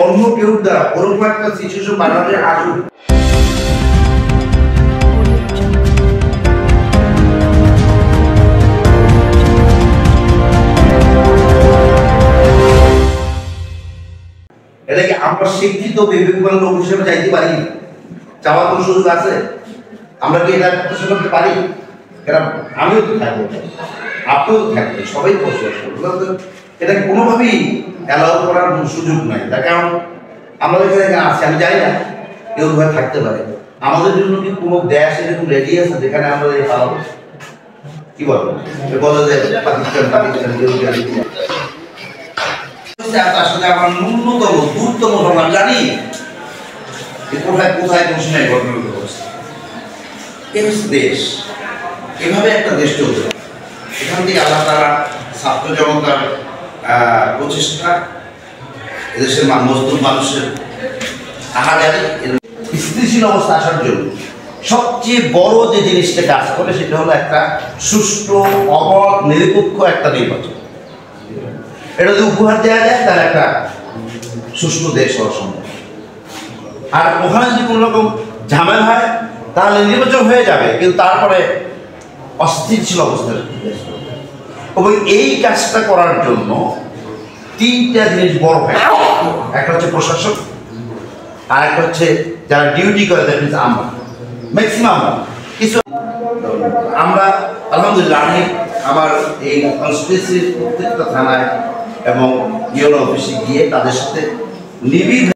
অন্য কেউ দ্বারা ওরকম একটা সিচুয়েশন বানাতে আসুক। এটা কি আমরা শিক্ষিত বিবেকবান লোক হিসেবে চাইতে পারি? চাওয়ার কোনো সুযোগ আছে? আমরা কি এটা প্রশ্ন করতে পারি? কারণ আমিও তো থাকবো, আপনিও তো থাকবেন, সবাই প্রশ্ন করবো। এটা কোনোভাবেই অ্যালাউ করার সুযোগ নাই। তার কারণ আমাদের এখানে আছে, আমি জানি না কেউ ভাবে থাকতে পারে। আমাদের জন্য কি কোনো দেশ এরকম রেডি আছে যেখানে আমরা এই পাবো? কি বলবো? বলা যায় আসলে আমার ন্যূনতম দ্রুততম আমরা জানি কোথায় কোথায় কোন সময় ঘটনাগুলো হচ্ছে। এই দেশ এভাবে একটা দেশ চলছে। এখান থেকে আল্লাহ তাআলা ছাত্র জনতার প্রচেষ্টা, এদেশের মজদুর মানুষের আহাজারি স্থিতিশীল অবস্থা আসার জন্য সবচেয়ে বড় যে জিনিসটা কাজ করে সেটা হলো একটা সুষ্ঠু, অবাধ, নিরপেক্ষ একটা নির্বাচন। এটা যদি উপহার দেওয়া যায় তাহলে একটা সুষ্ঠু দেশ হওয়া সম্ভব। আর ওখানে যদি কোনো রকম ঝামেলা হয় তাহলে নির্বাচন হয়ে যাবে, কিন্তু তারপরে অস্থিতিশীল অবস্থা। এবং এই কাজটা করার জন্য তিনটা জিনিস বড় হয়। একটা হচ্ছে প্রশাসন, আর একটা হচ্ছে যারা ডিউটি করে, দ্যাট মিনস আমরা ম্যাক্সিমাম কিছু। আমরা আলহামদুলিল্লাহ আমি আমার এই কনস্টিটিউয়েন্সির প্রত্যেকটা থানায় এবং ইউনো অফিসে গিয়ে তাদের সাথে নিবিড়